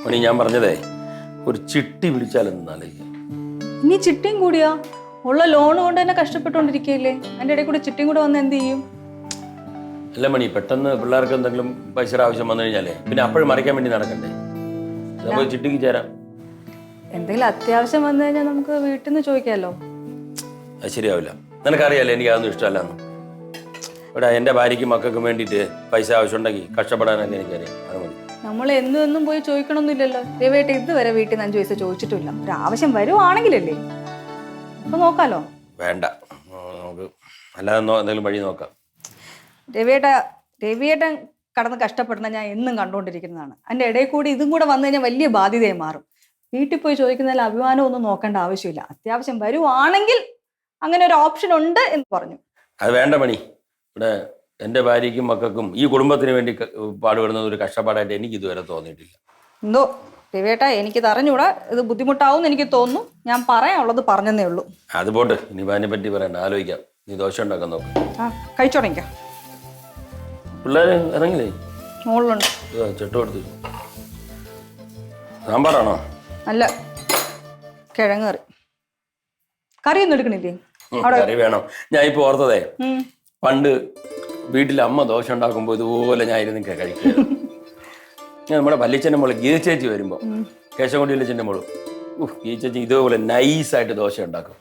മണി ഞാൻ പറഞ്ഞതേ ഒരു ചിട്ടി പിടിച്ചാലെന്നാലേ. ഇനി ചിട്ടിയും കൂടിയാ? ഉള്ള ലോൺ കൊണ്ട് തന്നെ കഷ്ടപ്പെട്ടുകൊണ്ടിരിക്കുകയല്ലേ, അതിൻ്റെ ഇടയിൽ കൂടെ ചിട്ടിയും കൂടെ വന്ന് എന്ത് ചെയ്യും? അല്ല മണി, പെട്ടെന്ന് പിള്ളേർക്ക് എന്തെങ്കിലും പൈസയുടെ ആവശ്യം വന്നു കഴിഞ്ഞാലേ പിന്നെ അപ്പോഴും മറിക്കാൻ വേണ്ടി നടക്കണ്ടേ? നമുക്ക് ചിട്ടിക്ക് ചേരാം. എന്തെങ്കിലും അത്യാവശ്യം വന്നു കഴിഞ്ഞാൽ നമുക്ക് വീട്ടിൽ നിന്ന് ചോദിക്കാമല്ലോ. അത് ശരിയാവില്ല. നിനക്കറിയാലോ എനിക്ക് അതൊന്നും ഇഷ്ടമല്ലെന്ന്. ഇവിടെ എൻ്റെ ഭാര്യയ്ക്കും മക്കൾക്കും വേണ്ടിയിട്ട് പൈസ ആവശ്യമുണ്ടെങ്കിൽ കഷ്ടപ്പെടാനൊക്കെ എനിക്കറിയാം. അത് മതി. നമ്മൾ എന്നും പോയി ചോദിക്കണമെന്നില്ലല്ലോ. ദയവായിട്ട് ഇതുവരെ വീട്ടിൽ നിന്ന് 5 പൈസ ചോദിച്ചിട്ടില്ല. ഒരു ആവശ്യം വരുവാണെങ്കിലല്ലേ അപ്പൊ നോക്കാലോ. വേണ്ട, നമുക്ക് അല്ലാതെ എന്തെങ്കിലും വഴി നോക്കാം. രവിയേട്ടൻ കടന്ന് കഷ്ടപ്പെടുന്ന ഞാൻ എന്നും കണ്ടുകൊണ്ടിരിക്കുന്നതാണ്. അതിൻ്റെ ഇടയിൽ കൂടി ഇതും കൂടെ വന്നു കഴിഞ്ഞാൽ വലിയ ബാധ്യതയായി മാറും. വീട്ടിൽ പോയി ചോദിക്കുന്നതിൽ അഭിമാനം ഒന്നും നോക്കേണ്ട ആവശ്യമില്ല. അത്യാവശ്യം വരുവാണെങ്കിൽ അങ്ങനെ ഒരു ഓപ്ഷൻ ഉണ്ട് എന്ന് പറഞ്ഞു. അത് വേണ്ട മണി. ഇവിടെ എൻ്റെ ഭാര്യയ്ക്കും മക്കൾക്കും ഈ കുടുംബത്തിന് വേണ്ടി പാടുപെടുന്നത് ഒരു കഷ്ടപ്പാടായിട്ട് എനിക്ക് ഇതുവരെ തോന്നിയിട്ടില്ല. എന്തോ രവിയേട്ടാ, എനിക്കിത് അറിഞ്ഞൂടാ, ഇത് ബുദ്ധിമുട്ടാവും എനിക്ക് തോന്നുന്നു. ഞാൻ പറയാനുള്ളത് പറഞ്ഞതേ ഉള്ളൂ. അത് പോട്ട്, ഇനി അതിനെ പറ്റി പറയണ്ട, ആലോചിക്കാം. നീ ദോശ ഉണ്ടാക്കാൻ നോക്ക്. കഴിച്ചോടങ്ങിക്കാം. പിള്ളേർ ഇറങ്ങില്ലേ? മുകളിലുണ്ട്. ചെട്ട് കൊടുത്തു. സാമ്പാറാണോ? അല്ല, കിഴങ്ങ് കറി. കറിയൊന്നും എടുക്കണില്ലേ? കറി വേണം. ഞാൻ ഇപ്പൊ ഓർത്തതേ, പണ്ട് വീട്ടിൽ അമ്മ ദോശ ഉണ്ടാക്കുമ്പോ ഇതുപോലെ ഞാൻ ഇരുന്ന് കഴിക്കുക. നമ്മുടെ വല്യച്ഛൻ്റെ മോള് ഗീത ചേച്ചി വരുമ്പോ, കേശവൻകുട്ടി വല്യച്ഛൻ്റെ മോള്, ഗീത ചേച്ചി ഇതുപോലെ നൈസായിട്ട് ദോശ ഉണ്ടാക്കും.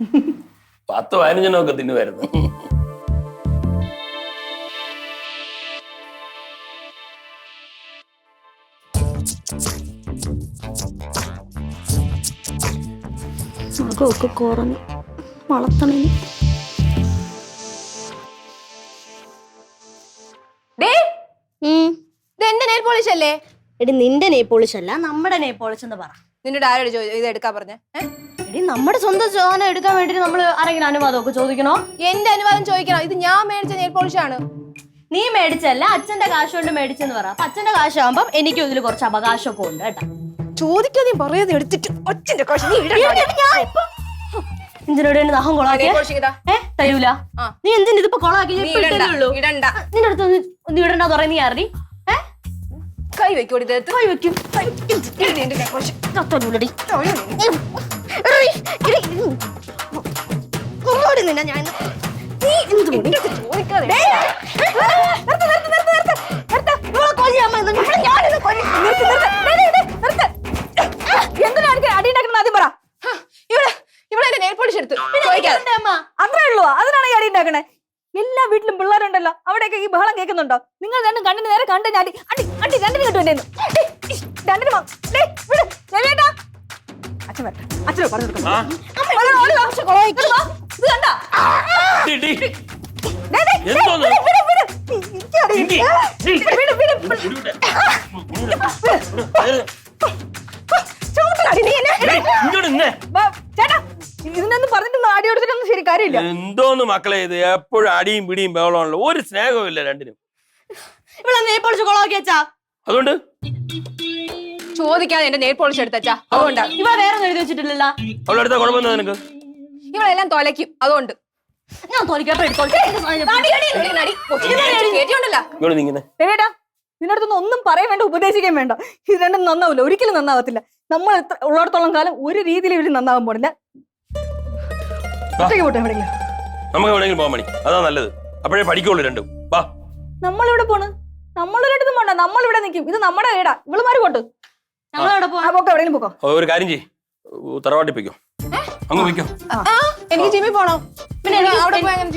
10-15 തിന്നുമായിരുന്നു. ഒക്കെ കുറഞ്ഞു വളർത്തണേ. എന്റെ നെയിൽ പോളിഷ് അല്ലേ? എടി നിന്റെ നെയിൽ പോളിഷ് അല്ല, നമ്മുടെ നെയിൽ പോളിഷ് എന്ന് പറ. നിന്നോട് ആരോട് ഇത് എടുക്കാൻ പറഞ്ഞേ? എടി നമ്മുടെ സ്വന്തം സാധനം എടുക്കാൻ വേണ്ടി നമ്മൾ ആരെങ്കിലും അനുവാദമൊക്കെ ചോദിക്കണോ? എന്റെ അനുവാദം ചോദിക്കണം. ഇത് ഞാൻ മേടിച്ച നെയിൽ പോളിഷ് ആണ്. നീ മേടിച്ചല്ല, അച്ഛന്റെ കാശ് കൊണ്ട് മേടിച്ചെന്ന് പറ. അപ്പൊ അച്ഛന്റെ കാശാകുമ്പം എനിക്കും ഇതിൽ കുറച്ച് അവകാശമൊക്കെ ഉണ്ട് കേട്ടാ. ചോദിക്കാതെ പറയാതെ എടുത്തിട്ട് അച്ഛന്റെ കാശ് നീ എന്തിനോട് ദാഹം കൊളാക്കിയ തരൂല. നീ എന്തിന് ഇതിപ്പോ കൊളാക്കി? നിന്റെ അടുത്ത് നീ ഇടണ്ടെന്ന് പറയാ. നീ അറിഞ്ഞി കൈ വെക്കോടി, കൈ വെക്കും. ഞാൻ അത്രേ ഉള്ളൂ. അതിനാണ് ഈ അടി ഉണ്ടാക്കണേ. എല്ലാ വീട്ടിലും പിള്ളേരുണ്ടല്ലോ, അവിടെയൊക്കെ ഈ ബഹളം കേൾക്കുന്നുണ്ടോ? നിങ്ങൾ രണ്ടും കണ്ണിന് നേരെ കണ്ട് ഞാൻ അടി അടി രണ്ടിന് കിട്ടും. അച്ഛൻ വരട്ടെ, അച്ഛനോ പറഞ്ഞു ചേട്ടാ. ഇതിനൊന്നും പറഞ്ഞിട്ടൊന്നും അടി കൊടുത്തിട്ടൊന്നും ശരി കാര്യമില്ല. എന്തോന്ന് മക്കളെ ഇത്, എപ്പോഴും അടിയും പിടിയും ബഹളമാണല്ലോ, ഒരു സ്നേഹവും ഇല്ല രണ്ടിനും. ഇവിടെ നെയിൽ പോളിഷ് കൊളാക്കി വെച്ചാ അതുകൊണ്ട് ചോദിക്കാതെ എന്റെ നെയിൽ പോളിഷ് എടുത്തച്ചാ. അതുകൊണ്ടാ. ഇവ വേറെ എഴുതി വെച്ചിട്ടില്ലല്ലോ. അവളെടുത്ത കുഴപ്പമെന്താ നിനക്ക്? ഇവളെല്ലാം തൊലയ്ക്കും, അതുകൊണ്ട് ഞാൻ തോന്നിക്കപ്പോ നിന്നടുത്തൊന്നും ഒന്നും പറയാൻ വേണ്ട, ഉപദേശിക്കാൻ വേണ്ട. ഇത് രണ്ടും നന്നാവില്ല, ഒരിക്കലും നന്നാവത്തില്ല. നമ്മൾ ഉള്ളിടത്തോളം കാലം ഒരു രീതിയിൽ ഇവര് നന്നാവാൻ പോണില്ല. നമുക്ക് എവിടെയെങ്കിലും പോകാൻ മണി, അതാ നല്ലത്. അപ്പോഴേ പഠിക്കുള്ളൂ രണ്ടും. വാ, നമ്മളിവിടെ പോണ്. നമ്മളൊരിടത്തും പോണ്ട, നമ്മളിവിടെ നിൽക്കും. ഇത് നമ്മുടെ വീടാ. ഇവളുമാര് പോട്ട്. ഞങ്ങളവിടെ പോകാം. എവിടെയും പോക്കോ. ഒരു കാര്യം ചെയ്യ്, തറവാട്ടി പോയിക്കോ. അങ്ങ് പോയിക്കോ. എനിക്ക് ജിമ്മിൽ പോണോ?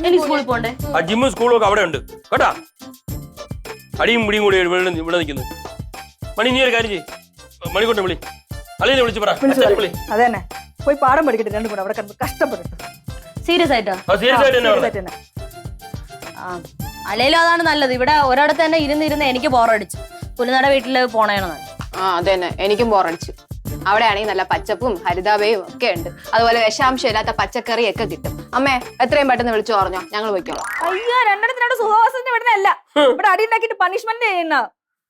എനിക്ക് സ്കൂളിൽ പോണ്ടേ? ആ ജിമ്മും സ്കൂളും ഒക്കെ അവിടെ ഉണ്ട് കേട്ടാ. അടിയും പിടിയും കൂടി ഇവിടെ നിൽക്കുന്നു. മണി, നീ ഒരു കാര്യം ചെയ്യ്, മണിക്കൂട്ടെ വിളി, അളിയെ വിളിച്ച് പറ. അതെ തന്നെ, പോയി പാഠം പഠിക്കട്ടെ. രണ്ടും കൂടെ അവിടെ കഷ്ടപ്പെട്ടു. സീരിയസ് ആയിട്ടോ? സീരിയസ് ആയിട്ട് തന്നെ. അല്ലേലും അതാണ് നല്ലത്. ഇവിടെ ഒരിടത്ത് തന്നെ ഇരുന്ന് എനിക്ക് ബോറടിച്ചു. പുലിനട വീട്ടില് പോണേണോ? അതന്നെ, എനിക്കും ബോറടിച്ചു. അവിടെ ആണെങ്കിൽ നല്ല പച്ചപ്പും ഹരിതാപയും ഒക്കെ ഉണ്ട്. അതുപോലെ വിഷാംശം ഇല്ലാത്ത പച്ചക്കറിയൊക്കെ കിട്ടും. അമ്മേ, എത്രയും പെട്ടെന്ന് വിളിച്ചു പറഞ്ഞോ, ഞങ്ങൾ പോയിക്കോളാം. അയ്യോ, രണ്ടിടത്തിനോട് സുഖവാസത്തിന്റെ വിടുന്നല്ല, ഇവിടെ അടി ഉണ്ടാക്കിട്ട് പണിഷ്മെന്റ് ചെയ്യുന്ന.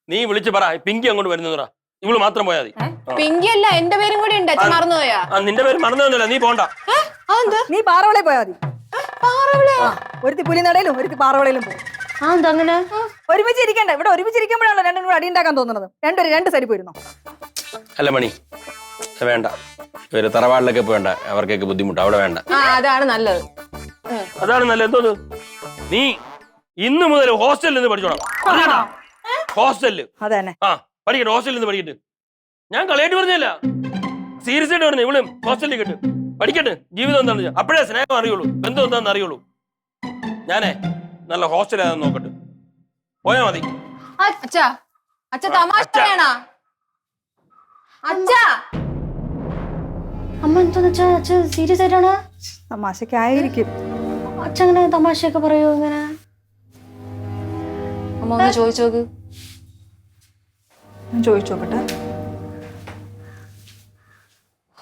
നീ വിളിച്ചു പറ, പിങ്കി അങ്ങോട്ട് വരുന്ന ഇവള് മാത്രം പോയാ മതി. പിങ്കി അല്ല, എന്റെ പേരും കൂടി ഉണ്ട്. അച്ഛൻ മറന്നുപോയാ? നിന്റെ പേര് മറന്നൊന്നുമില്ല, നീ പോണ്ട. നീ പാറവളെ പോയാ മതി. ഒരുത്തി പുലിനടയിലും ഒരുത്തി പാറവളയിലും പോകും. അങ്ങനെ ഒരുമിച്ച് ഇരിക്കണ്ട. ഇവിടെ ഒരുമിച്ച് ഇരിക്കുമ്പോഴാണല്ലോ രണ്ടും കൂടെ അടി ഉണ്ടാക്കാൻ തോന്നുന്നത്. രണ്ട് സൈഡിൽ പോയിരുന്നോ? അല്ല മണി വേണ്ട, ഇവര് തറവാടിലൊക്കെ പോകണ്ട, അവർക്കൊക്കെ ബുദ്ധിമുട്ട്, അവിടെ വേണ്ട. അതാണ് നല്ലത്. അതാണ് നല്ലത്. എന്തോന്ന് നീ ഇന്ന് മുതൽ ഹോസ്റ്റലിൽ നിന്ന് പഠിച്ചോണം. ഹോസ്റ്റലില് അതന്നെ. ആ പഠിക്കട്ടെ, ഹോസ്റ്റലിൽ നിന്ന് പഠിക്കട്ടെ. ഞാൻ കളയായിട്ട് പറഞ്ഞല്ല, സീരിയസ് ആയിട്ട് പറഞ്ഞു. ഇവളും ഹോസ്റ്റലിൽ കിട്ടും, പഠിക്കട്ടെ. ജീവിതം എന്താണെന്ന് അപ്പോഴേ സ്നേഹം അറിയുള്ളൂ, ബന്ധം എന്താണെന്ന് അറിയുള്ളൂ. ഞാനേ നല്ല ഹോസ്റ്റൽ ഏതാന്ന് നോക്കട്ടെ, പോയാ മതി. അച്ഛാ അച്ഛ തമാശ പറയണ അച്ഛാ. അമ്മ എന്താന്ന് വെച്ചാ അച്ഛൻ സീരിയസ് ആയിട്ടാണ്? തമാശക്കായിരിക്കും. അച്ഛൻ അങ്ങനെ തമാശയൊക്കെ പറയൂ ഇങ്ങനെ? അമ്മ ഒന്ന് ചോദിച്ചു നോക്ക്. ഞാൻ ചോദിച്ചു നോക്കട്ടെ.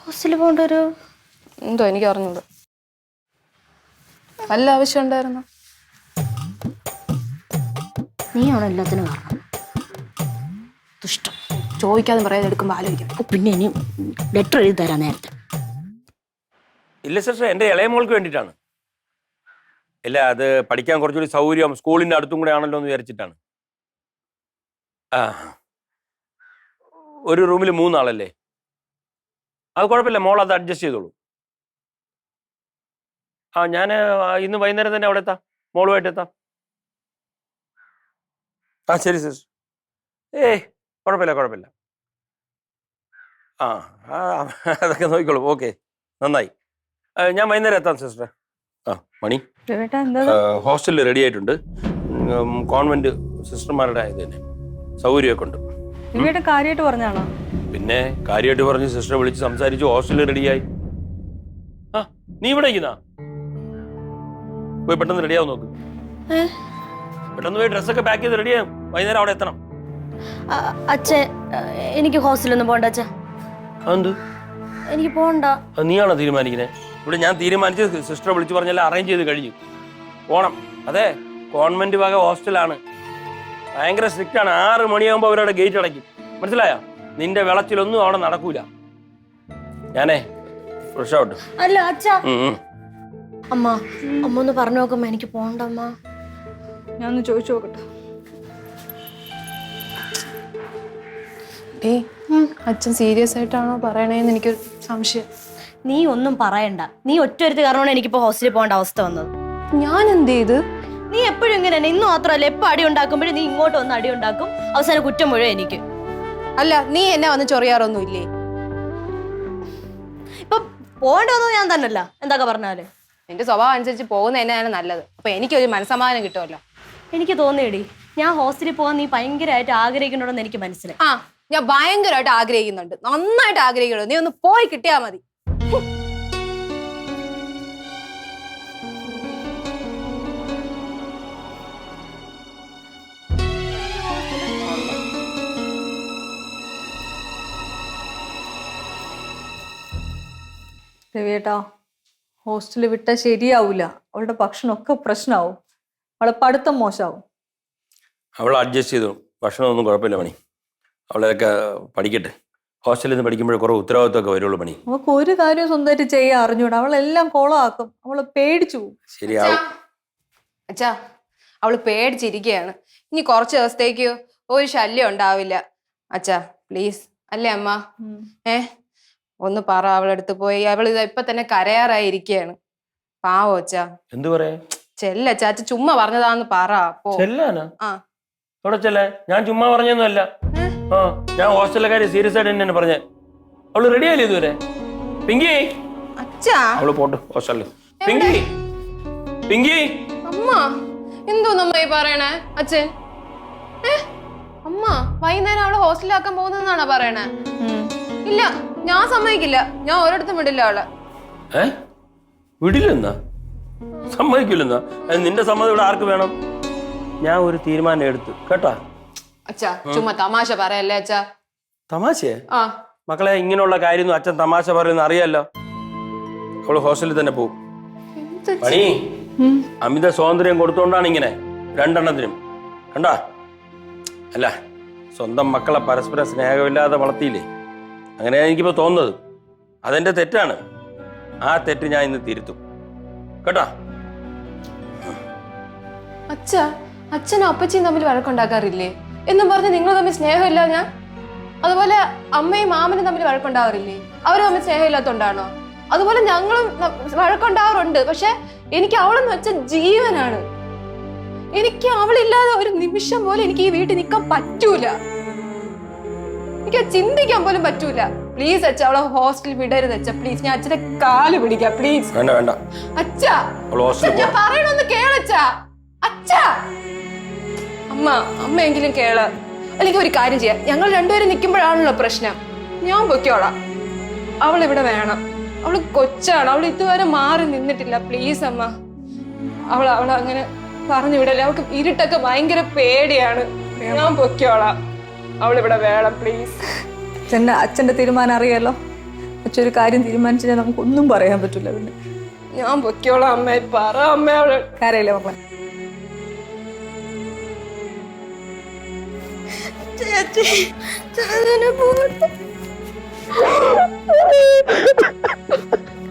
ഹോസ്റ്റലിൽ പോകേണ്ട ഒരു എന്തോ എനിക്ക് അറിഞ്ഞൂട. വല്ല ആവശ്യം ഉണ്ടായിരുന്നു? നീയാണോ എല്ലാത്തിനും കാരണം? ദുഷ്ടം. ചോദിക്കാതെ പറയാതെ എടുക്കുമ്പോൾ ആലോചിക്കണം. പിന്നെ ഇനി ലെറ്റർ എഴുതി തരാൻ നേരത്തെ. ഇല്ല സിസ്റ്റർ, എൻ്റെ ഇളയ മോൾക്ക് വേണ്ടിയിട്ടാണ്. ഇല്ല, അത് പഠിക്കാൻ കുറച്ചുകൂടി സൗകര്യം സ്കൂളിൻ്റെ അടുത്തും കൂടെ ആണല്ലോ എന്ന് വിചാരിച്ചിട്ടാണ്. ആ, ഒരു റൂമിൽ 3 ആളല്ലേ? അത് കുഴപ്പമില്ല, മോൾ അത് അഡ്ജസ്റ്റ് ചെയ്തോളൂ. ആ, ഞാൻ ഇന്ന് വൈകുന്നേരം തന്നെ അവിടെ എത്താം, മോളുമായിട്ട് എത്താം. ആ ശരി സിസ്റ്റർ. കുഴപ്പമില്ല കുഴപ്പമില്ല. ആ അതൊക്കെ നോക്കിക്കോളൂ. ഓക്കെ, നന്നായി. ഞാൻ വൈകുന്നേരം എത്താം സിസ്റ്റർ. ആ മണി, ഹോസ്റ്റലിൽ റെഡി ആയിട്ടുണ്ട്. കോൺവെന്റ് സിസ്റ്റർമാരുടെ ഇത് തന്നെ സൗകര്യമൊക്കെ ഉണ്ട്. ഇവയുടെ കാര്യമായിട്ട് പറഞ്ഞാണോ? പിന്നെ കാര്യമായിട്ട് പറഞ്ഞ് സിസ്റ്ററെ വിളിച്ച് സംസാരിച്ചു, ഹോസ്റ്റലിൽ റെഡിയായി. ആ നീ ഇവിടെ ഇരിക്കുന്നാ? പോയി പെട്ടെന്ന് റെഡിയാവും നോക്ക്. പെട്ടെന്ന് പോയി ഡ്രസ്സൊക്കെ പാക്ക് ചെയ്ത് റെഡിയാവും, വൈകുന്നേരം അവിടെ എത്തണം. അച്ഛൻ എനിക്ക് ഹോസ്റ്റലൊന്നും പോകണ്ട അച്ഛാ. അതെന്ത്? എനിക്ക് പോകണ്ട. അത് നീയാണോ തീരുമാനിക്കുന്നത്? ഇവിടെ ഞാൻ തീരുമാനിച്ച് സിസ്റ്ററെ വിളിച്ച് പറഞ്ഞെല്ലാം അറേഞ്ച് ചെയ്ത് കഴിഞ്ഞു. പോണം. അതെ, കോൺവെന്റ് വക ഹോസ്റ്റലാണ്, ഭയങ്കര സ്ട്രിക്റ്റ് ആണ്. 6 മണിയാകുമ്പോൾ അവരവിടെ ഗേറ്റ് അടയ്ക്കും, മനസ്സിലായോ? നിന്റെ വിളച്ചിലൊന്നും അവിടെ നടക്കൂല. ഞാനേ ഫ്രഷ് ഔട്ട്. അല്ല അച്ഛാ, അമ്മ അമ്മ ഒന്ന് പറഞ്ഞു നോക്കുമ്പോ എനിക്ക് പോകണ്ട അമ്മ. ഞാൻ ഒന്ന് ചോദിച്ചു നോക്കട്ടെ. അച്ഛൻ സീരിയസ് ആയിട്ടാണോ പറയണേന്ന് എനിക്കൊരു സംശയം. നീ ഒന്നും പറയണ്ട. നീ ഒറ്റൊരുത്ത് കാരണമാണ് എനിക്കിപ്പോ ഹോസ്റ്റലിൽ പോകേണ്ട അവസ്ഥ വന്നത്. ഞാൻ എന്ത് ചെയ്ത്? നീ എപ്പോഴും ഇങ്ങനെ തന്നെ. ഇന്ന് മാത്രമല്ല, എപ്പോ അടി ഉണ്ടാക്കുമ്പോഴും നീ ഇങ്ങോട്ട് വന്ന് അടി ഉണ്ടാക്കും. അവസാനം കുറ്റം മുഴുവൻ എനിക്ക്. അല്ല, നീ എന്നെ വന്ന് ചൊറിയാറൊന്നും ഇല്ലേ? ഇപ്പൊ പോകേണ്ടതൊന്നും ഞാൻ തന്നെയല്ല, എന്തൊക്കെ പറഞ്ഞാല്. നിന്റെ സ്വഭാവം അനുസരിച്ച് പോകുന്ന തന്നെയാണ് നല്ലത്. അപ്പൊ എനിക്കൊരു മനസ്സമാധാനം കിട്ടുമല്ലോ. എനിക്ക് തോന്നിയടി, ഞാൻ ഹോസ്റ്റലിൽ പോകാൻ നീ ഭയങ്കരമായിട്ട് ആഗ്രഹിക്കണമെന്ന് എനിക്ക് മനസ്സിലായി. ആ, ഞാൻ ഭയങ്കരമായിട്ട് ആഗ്രഹിക്കുന്നുണ്ട്, നന്നായിട്ട് ആഗ്രഹിക്കുന്നുണ്ട്. നീ ഒന്ന് പോയി കിട്ടിയാ മതി. രവിയേട്ടാ, ഹോസ്റ്റലിൽ വിട്ടാൽ ശരിയാവൂല. അവളുടെ ഭക്ഷണമൊക്കെ പ്രശ്നമാവും, അവളെ പഠിത്തം മോശമാവും. അവൾ അഡ്ജസ്റ്റ് ചെയ്തു, ഭക്ഷണമൊന്നും കുഴപ്പമില്ല മണി. അവളൊക്കെ പഠിക്കട്ടെ. ഹോസ്റ്റലിൽ നിന്ന് പഠിക്കുമ്പോൾ കുറേ ഉത്തരവാദിത്തമൊക്കെ വരുള്ളൂ മണി. അവൾക്ക് ഒരു കാര്യവും സ്വന്തമായിട്ട് ചെയ്യാൻ അറിഞ്ഞൂടാ, അവളെല്ലാം കോളമാക്കും. അവളെ പേടിച്ചു. ശരിയാവും. അച്ഛാ, അവള് പേടിച്ചിരിക്കുകയാണ്. ഇനി കുറച്ച് ദിവസത്തേക്ക് ഒരു ശല്യം ഉണ്ടാവില്ല. അച്ഛാ പ്ലീസ്, അല്ലേ അമ്മ? ഒന്ന് പറ അവളെടുത്ത് പോയി. അവള് ഇപ്പൊ തന്നെ കരയാറായിരിക്കുകയാണ്. പാവോ അച്ഛാ. എന്തു പറയാ? ചെല്ലച്ചാ, അച്ഛ ചുമ്മാ പറഞ്ഞതാന്ന് പറ. അവിടെ ചെല്ലേ, ഞാൻ ചുമ്മാ പറഞ്ഞൊന്നുമല്ല. ആ, ഞാൻ ഹോസ്റ്റലിലെ കാര്യം സീരിയസ് ആയിട്ട് തന്നെ പറഞ്ഞേ. അവള് റെഡി ആയില്ലേ ഇതുവരെ? പിങ്കി, അച്ഛാ അവള് പോട്ടെ ഹോസ്റ്റലിൽ. പിങ്കി, പിങ്കി. അമ്മ എന്തോന്നമ്മ ഈ പറയണേ? അച്ഛൻ അമ്മ വൈകുന്നേരം അവളെ ഹോസ്റ്റലിലാക്കാൻ പോകുന്നതെന്നാണോ പറയണേ? ഇല്ല, ഞാൻ സമ്മതിക്കില്ല. ഞാൻ ഒരിടത്തും വിടില്ല അവളെ. വിടില്ലെന്നാ? സമ്മതിക്കില്ലെന്നാ? നിന്റെ സമ്മതം ഇവിടെ ആർക്ക് വേണം? ഞാൻ ഒരു തീരുമാനം എടുത്തു കേട്ടാ. അച്ഛാ ചുമ്മാ തമാശ പറയല്ലേ അച്ഛാ. തമാശയെ? ആ മക്കളെ, ഇങ്ങനെയുള്ള കാര്യം അച്ഛൻ തമാശ പറയുന്ന അറിയാലോ. അവള് ഹോസ്റ്റലിൽ തന്നെ പോകും. പണി അമിത സ്വാതന്ത്ര്യം കൊടുത്തോണ്ടാണ് ഇങ്ങനെ രണ്ടെണ്ണത്തിനും. കണ്ടാ? അല്ല, സ്വന്തം മക്കളെ പരസ്പര സ്നേഹമില്ലാതെ വളർത്തിയില്ലേ? അങ്ങനെയാണ് എനിക്കിപ്പോ തോന്നുന്നത്. അതെന്റെ തെറ്റാണ്. ആ തെറ്റ് ഞാൻ ഇന്ന് തിരുത്തും കേട്ടാ. അച്ഛാ, അച്ഛനും അപ്പച്ചിയും തമ്മിൽ വഴക്കുണ്ടാക്കാറില്ലേ എന്നും പറഞ്ഞ് നിങ്ങൾ തമ്മിൽ സ്നേഹമില്ല? ഞാൻ അതുപോലെ അമ്മയും മാമനും തമ്മിൽ വഴക്കുണ്ടാവാറില്ലേ? അവര് തമ്മിൽ സ്നേഹമില്ലാത്തോണ്ടാണോ? അതുപോലെ ഞങ്ങളും വഴക്കുണ്ടാവാറുണ്ട്. പക്ഷെ എനിക്ക് അവളെന്ന് വെച്ച ജീവനാണ്. എനിക്ക് അവളില്ലാതെ ഒരു നിമിഷം പോലും എനിക്ക് ഈ വീട്ടിൽ നിൽക്കാൻ പറ്റൂല. എനിക്ക് ചിന്തിക്കാൻ പോലും പറ്റൂല. പ്ലീസ് അച്ഛ, അവളെ ഹോസ്റ്റലിൽ വിടരുത് അച്ഛ. പ്ലീസ്, ഞാൻ അച്ഛന്റെ കാല് പിടിക്കാം. പ്ലീസ് വേണ്ട വേണ്ട അച്ഛ, ഞാൻ പറയണൊന്ന് കേളച്ച. അച്ഛ, അമ്മയെങ്കിലും കേള. അല്ലെങ്കിൽ ഒരു കാര്യം ചെയ്യാം, ഞങ്ങൾ രണ്ടുപേരും നിൽക്കുമ്പോഴാണല്ലോ പ്രശ്നം. ഞാൻ പൊയ്ക്കോളാം. അവൾ ഇവിടെ വേണം. അവള് കൊച്ചാണ്. അവൾ ഇതുവരെ മാറി നിന്നിട്ടില്ല. പ്ലീസ് അമ്മ, അവൾ അങ്ങനെ പറഞ്ഞു വിടല്ലേ. അവൾക്ക് ഇരുട്ടൊക്കെ ഭയങ്കര പേടിയാണ്. ഞാൻ പൊയ്ക്കോളാം. അവളിവിടെ വേണം. പ്ലീസ്. അച്ഛന്റെ തീരുമാനം അറിയാലോ. അച്ഛൻ ഒരു കാര്യം തീരുമാനിച്ചാൽ നമുക്കൊന്നും പറയാൻ പറ്റില്ല. പിന്നെ ഞാൻ പൊയ്ക്കോളാം. അമ്മ പറ. അമ്മ അവള് കാര്യമില്ല മക്കളെ.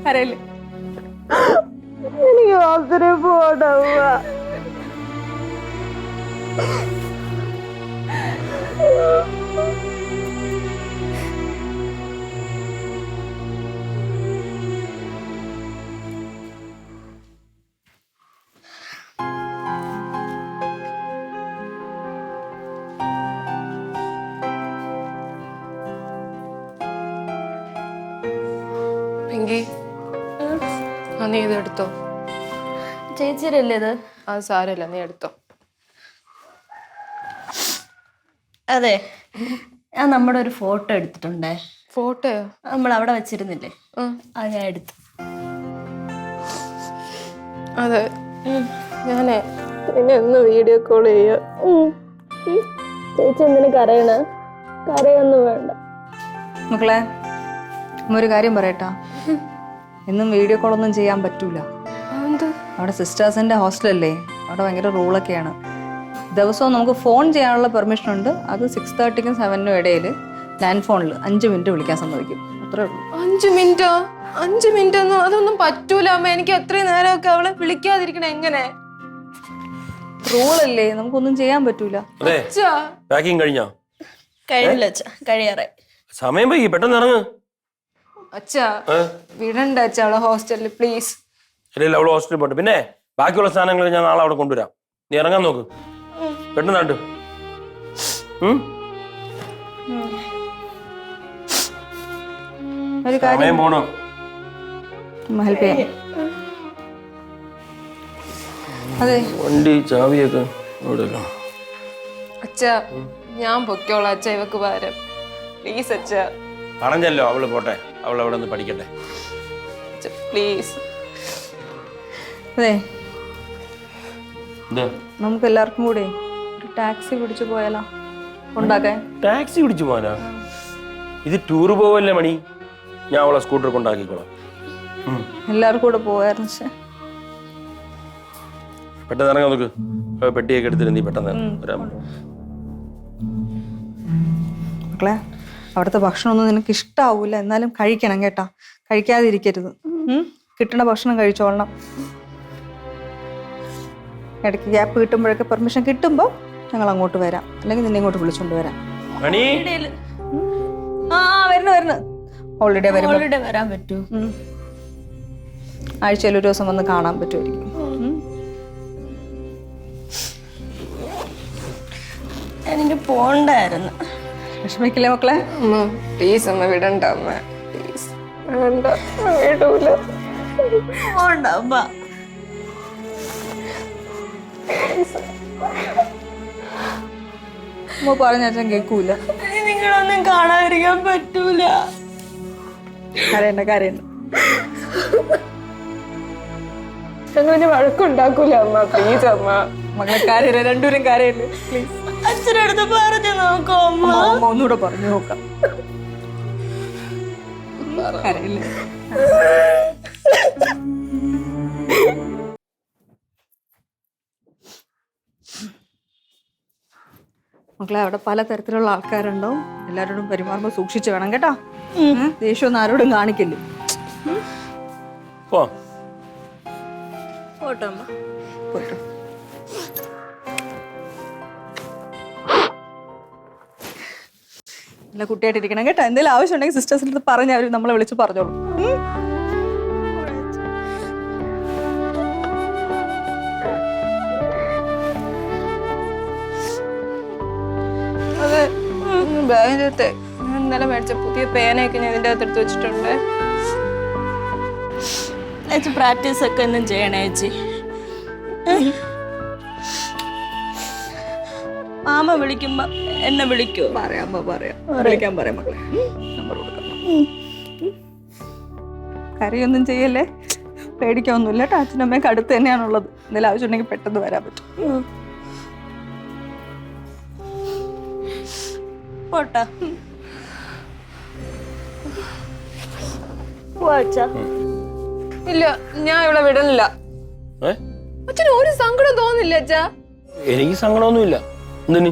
കരയില്ലേ? എനിക്ക് മാത്രമേ പോടാവുക. പിങ്കി, നീ ഇത് എടുത്തോ. ചേച്ചിയല്ലേ ഇത്? അത് സാരമില്ല, നീ എടുത്തോ. അതെ, ഞാൻ നമ്മുടെ ഒരു ഫോട്ടോ എടുത്തിട്ടുണ്ടേ. ഫോട്ടോയോ? നമ്മൾ അവിടെ വെച്ചിരുന്നില്ലേ, അത് ഞാൻ എടുത്തു. അതെ, ഞാനേ പിന്നെ ഒന്ന് വീഡിയോ കോൾ ചെയ്യാം. ചേച്ചി എന്തിനു കരയണ? കരയൊന്നും വേണ്ട മക്കളെ. ഒരു കാര്യം പറയട്ടാ, എന്നും വീഡിയോ കോളൊന്നും ചെയ്യാൻ പറ്റൂല. അവിടെ സിസ്റ്റേഴ്സിന്റെ ഹോസ്റ്റലല്ലേ, അവിടെ ഭയങ്കര റൂളൊക്കെയാണ്. ദിവസവും നമുക്ക് ഫോൺ ചെയ്യാനുള്ള പെർമിഷൻ ഉണ്ട്. അത് 6:30-ക്കും 7-നും ഇടയിൽ ലാൻഡ് ഫോണിൽ 5 മിനിറ്റ് വിളിക്കാൻ സമ്മതിക്കും. അത്രേ ഉള്ളൂ. 5 മിനിറ്റോ? 5 മിനിറ്റ് ഒന്നും അതൊന്നും പറ്റൂല അമ്മ. എനിക്ക് അത്രയും നേരമൊക്കെ അവളെ വിളിക്കാതിരിക്കണേ എങ്ങനെ? റൂളല്ലേ, നമുക്കൊന്നും ചെയ്യാൻ പറ്റൂല. പാക്കിങ് കഴിഞ്ഞോ? കഴിയില്ല അച്ഛ, കഴിയാറായി. സമയം പോയി, പെട്ടെന്ന് ഇറങ്ങ്. അച്ഛാ വിടണ്ട അച്ഛാ അവളെ ഹോസ്റ്റലിൽ, പ്ലീസ്. ഇല്ല, അവള് ഹോസ്റ്റലിൽ പോട്ടെ. പിന്നെ ബാക്കിയുള്ള സാധനങ്ങൾ ഞാൻ നാളെ അവിടെ കൊണ്ടുവരാം. നീ ഇറങ്ങാൻ നോക്ക്, പെട്ടെന്ന് നാട്ടു. ഒരു കാര്യം പോണോ? ഹെൽപ്പ് ചെയ്യാം. അതെ, വണ്ടി ചാവിയൊക്കെ അച്ഛാ ഞാൻ പൊക്കോളാം അച്ഛാ, ഇവക്ക് പകരം. പ്ലീസ് അച്ഛാ. പറഞ്ഞല്ലോ അവള് പോട്ടെ, അവൾ അവിടെ നിന്ന് പഠിക്കട്ടെ. പ്ലീസ്. അതെ, നമുക്ക് എല്ലാവർക്കും കൂടെ ഒരു ടാക്സി പിടിച്ചു പോയാലോ? കൊണ്ടാക്കാൻ ടാക്സി പിടിച്ചു പോകാനാ? ഇത് ടൂർ പോവല്ലേ മണി? ഞാൻ അവളെ സ്കൂട്ടർ കൊണ്ടാക്കിക്കോളാം. എല്ലാവർക്കും കൂടെ പോയായിരുന്നു. പക്ഷെ പെട്ടെന്ന് ഇറങ്ങാൻ നോക്ക്. പെട്ടിയൊക്കെ എടുത്തിട്ട് നീ പെട്ടെന്ന് വരാൻ. മക്കളെ, അവിടുത്തെ ഭക്ഷണമൊന്നും നിനക്ക് ഇഷ്ടാവൂല, എന്നാലും കഴിക്കണം കേട്ടാ. കഴിക്കാതിരിക്കരുത്. കിട്ടണ ഭക്ഷണം കഴിച്ചോളണം. ഇടയ്ക്ക് ഗ്യാപ്പ് കിട്ടുമ്പോഴൊക്കെ പെർമിഷൻ കിട്ടുമ്പോൾ ഞങ്ങൾ അങ്ങോട്ട് വരാം, അല്ലെങ്കിൽ നിന്നെ ഇങ്ങോട്ട് വിളിച്ചോണ്ട് വരാം. വരുന്നു ഹോളിഡേ വരാൻ പറ്റൂ? ആഴ്ചയിൽ ഒരു ദിവസം വന്ന് കാണാൻ പറ്റുമായിരിക്കും. എനിക്ക് പോണ്ടായിരുന്നു. വിഷമിക്കില്ലേ മക്കളെ? പ്ലീസ് അമ്മ വിടണ്ട അമ്മ, പ്ലീസ്. വേണ്ട, വിടൂല. പോണ്ട അമ്മ. അമ്മ പറഞ്ഞ അച്ഛൻ കേൾക്കൂല. നിങ്ങളൊന്നും കാണാതിരിക്കാൻ പറ്റൂല. കരയണ്ട കരയണ്ട. ഞങ്ങൾ വഴക്കുണ്ടാക്കൂല അമ്മ, പ്ലീസ് അമ്മ. മകളെ കരയില്ല, രണ്ടുപേരും കരയില്ലേ? പ്ലീസ് അച്ഛനടുത്ത് പറഞ്ഞു നോക്കോ അമ്മ. അമ്മ ഒന്നുകൂടെ പറഞ്ഞു നോക്കാം. കരയില്ലേ? മക്കളെ, അവിടെ പലതരത്തിലുള്ള ആൾക്കാരുണ്ടാവും. എല്ലാവരോടും പെരുമാറുമ്പോൾ സൂക്ഷിച്ചു വേണം കേട്ടോ. ദേഷ്യമൊന്നും ആരോടും കാണിക്കില്ല. പോട്ടോ അമ്മ, പോട്ടോ. നല്ല കുട്ടിയായിട്ടിരിക്കണം കേട്ടോ. എന്തെങ്കിലും ആവശ്യം ഉണ്ടെങ്കിൽ സിസ്റ്റേഴ്സിൻ്റെ അടുത്ത് പറഞ്ഞ് അവർ നമ്മളെ വിളിച്ച് പറഞ്ഞോളൂ. അത് ബാഗിനകത്തെ ഇന്നലെ മേടിച്ച പുതിയ പേനയൊക്കെ ഞാൻ ഇതിൻ്റെ അകത്തെടുത്ത് വെച്ചിട്ടുണ്ട്. ചേച്ചി പ്രാക്ടീസ് ഒക്കെ ഒന്നും ചെയ്യണേ ചേച്ചി. മാമ വിളിക്കുമ്പോ എന്നെ വിളിക്കോ? പറയാം വിളിക്കാൻ പറയാം മക്കളെ. നമ്പർ കൊടുക്കാം. കരയൊന്നും ചെയ്യല്ലേ, പേടിക്കൊന്നുമില്ല കേട്ടോ. അച്ഛനമ്മയൊക്കെ അടുത്ത് തന്നെയാണുള്ളത്. എന്തെങ്കിലും ആവശ്യം ഉണ്ടെങ്കിൽ പെട്ടെന്ന് വരാൻ പറ്റും. പോട്ടാ. ഇല്ല, ഞാൻ ഇവിടെ വിടണില്ല. ഏ? അച്ഛന് ഒരു സങ്കടം തോന്നില്ല അച്ഛാ? എനിക്ക് സങ്കടമൊന്നുമില്ല. എന്തിന്?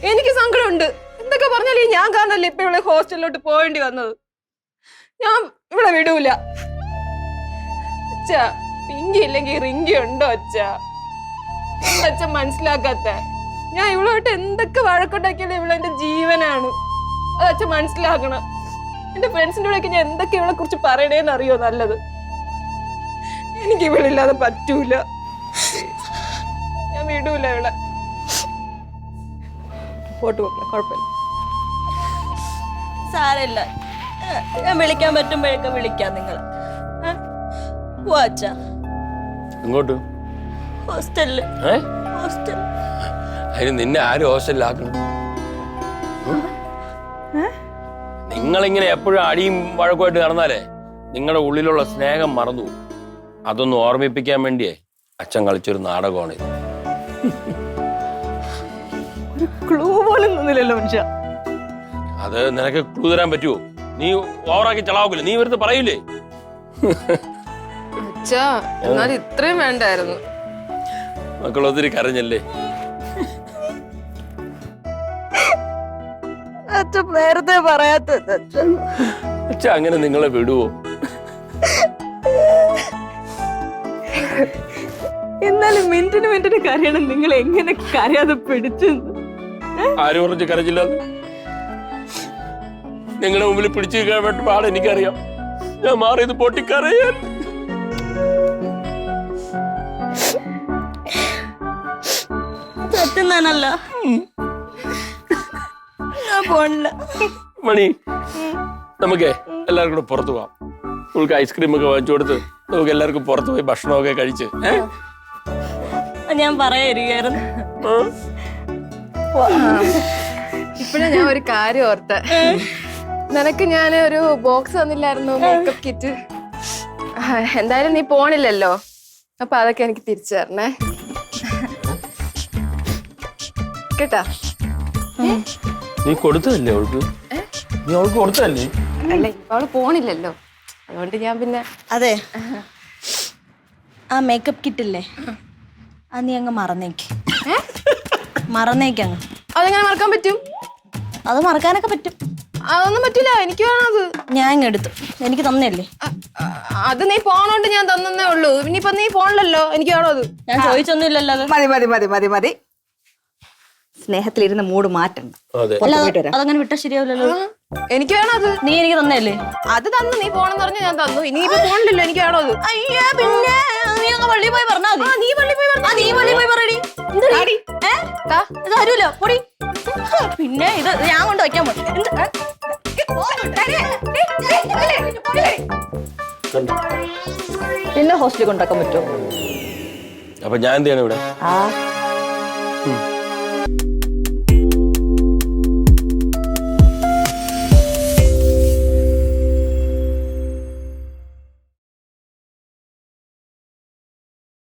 എനിക്ക് സങ്കടമുണ്ട്. എന്തൊക്കെ പറഞ്ഞാലേ ഞാൻ കാരണല്ലേ ഇപ്പൊ ഇവിടെ ഹോസ്റ്റലിലോട്ട് പോകേണ്ടി വന്നത്. ഞാൻ ഇവിടെ വിടൂല അച്ഛാ. പിങ്കി ഇല്ലെങ്കിൽ റിങ്കി ഉണ്ടോ അച്ഛാ? അച്ഛൻ മനസ്സിലാക്കാത്ത. ഞാൻ ഇവളോട്ട് എന്തൊക്കെ വഴക്കുണ്ടാക്കിയാലും ഇവിടെ എന്റെ ജീവനാണ്. അത് അച്ഛൻ മനസ്സിലാക്കണം. എന്റെ ഫ്രണ്ട്സിന്റെ കൂടെ ഞാൻ എന്തൊക്കെ ഇവളെ കുറിച്ച് പറയണേന്ന് അറിയോ നല്ലത്. എനിക്ക് ഇവളില്ലാതെ പറ്റൂല. ഞാൻ വിടൂല ഇവളെ. പോട്ട് വെക്കാം, കുഴപ്പമില്ല. സാരമില്ല, ഞാൻ വിളിക്കാൻ പറ്റുമ്പോഴൊക്കെ വിളിക്കാം നിങ്ങളെ. പോവാച്ചാ. ഇങ്ങോട്ട് ഹോസ്റ്റലില്. ഏ? ഹോസ്റ്റൽ. അതിന് നിന്നെ ആരും ഹോസ്റ്റലിലാക്കണം? നിങ്ങളിങ്ങനെ എപ്പോഴും അടിയും വഴക്കുമായിട്ട് നടന്നാലേ നിങ്ങളുടെ ഉള്ളിലുള്ള സ്നേഹം മറന്നു. അതൊന്ന് ഓർമ്മിപ്പിക്കാൻ വേണ്ടിയേ അച്ഛൻ കളിച്ചൊരു നാടകമാണ് ഇത്. ഒരു ക്ലൂ പോലും തന്നില്ലല്ലോ മനുഷ്യ. അത് നിനക്ക് ക്ലൂ തരാൻ പറ്റുമോ? നീ ഓവറാക്കി ചളാവൂല. നീ വെറുതെ പറയൂലേ. അച്ഛാ, എന്നാൽ ഇത്രയും വേണ്ടായിരുന്നു. മക്കൾ ഒത്തിരി കരഞ്ഞല്ലേ? അച്ഛൻ നേരത്തെ പറയാത്തത്. അച്ഛ അങ്ങനെ നിങ്ങളെ വിടുവോ? എന്നാലും മിനിറ്റിന് കരയണം. നിങ്ങൾ എങ്ങനെ കരയാതെ പിടിച്ചെന്ന് ആര് പറഞ്ഞു കരഞ്ഞില്ല? നിങ്ങളുടെ മുമ്പിൽ പിടിച്ചു കേൾക്കാൻ പാട് എനിക്കറിയാം. ഞാൻ മാറിയത് പൊട്ടിക്കരയാൻ. സത്യം തന്നല്ല, ഞാൻ പോണില്ല. മണി, നമുക്കേ എല്ലാവർക്കും കൂടെ പുറത്തു പോവാം. നമുക്ക് ഐസ്ക്രീം ഒക്കെ വാങ്ങിച്ചു കൊടുത്ത് നമുക്ക് എല്ലാവർക്കും പുറത്തു പോയി ഭക്ഷണമൊക്കെ കഴിച്ച്. ഞാൻ പറയായിരിക്കായിരുന്നു. ഇപ്പഴാ ഞാൻ ഒരു കാര്യം ഓർത്ത. നിനക്ക് ഞാൻ ഒരു ബോക്സ് തന്നില്ലായിരുന്നു, മേക്കപ്പ് കിറ്റ്. എന്തായാലും നീ പോണില്ലല്ലോ, അപ്പൊ അതൊക്കെ എനിക്ക് തിരിച്ചു തരണേ കേട്ടാ. നീ കൊടുത്തതല്ലേ അവൾക്ക്? നീ അവൾക്ക് കൊടുത്തതല്ലേ? അല്ല, ഇപ്പൊ അവള് പോണില്ലല്ലോ, അതുകൊണ്ട് ഞാൻ പിന്നെ. അതെ, ആ മേക്കപ്പ് കിറ്റില്ലേ, അത് നീ അങ്ങ് മറന്നേക്ക്. മറന്നേക്കങ്ങ്. അതെങ്ങനെ മറക്കാൻ പറ്റും? അത് മറക്കാനൊക്കെ പറ്റും. അതൊന്നും പറ്റില്ല, എനിക്ക് വേണം അത്. ഞാൻ ഇങ്ങ് എടുത്തു, എനിക്ക് തന്നല്ലേ. അത് നീ പോണോണ്ട് ഞാൻ തന്നേ ഉള്ളൂ. ഇനിയിപ്പൊ നീ പോണില്ലല്ലോ, എനിക്ക് വേണോ അത്? ഞാൻ ചോദിച്ചൊന്നുമില്ലല്ലോ. അത് മതി മതി മതി മതി മതി. സ്നേഹത്തിലിരുന്ന് മൂഡ് മാറ്റണ്ട. അല്ല, അതങ്ങനെ വിട്ടാ ശരിയാവില്ലല്ലോ. എനിക്ക് വേണം അത്. നീ എനിക്ക് തന്നല്ലേ. അത് തന്നു, നീ പോണെന്ന് പറഞ്ഞ ഞാൻ തന്നു. ഇനിയിപ്പോ പോണില്ലല്ലോ, എനിക്ക് വേണോ അത്? അയ്യാ, പിന്നെ നീ അങ്ങ് പള്ളിയിൽ പോയി പറഞ്ഞാ മതി. നീ പള്ളി പോയി പറഞ്ഞാ. നീ പള്ളിയിൽ പോയി പറയടി. ഇത് തരൂല, പൊടി. പിന്നെ ഇത് ഞാൻ കൊണ്ട് വയ്ക്കാൻ പോയി. പിന്നെ ഹോസ്റ്റലിൽ കൊണ്ടാക്കാൻ പറ്റുമോ? അപ്പൊ ഞാൻ എന്ത് ചെയ്യണം ഇവിടെ? ആ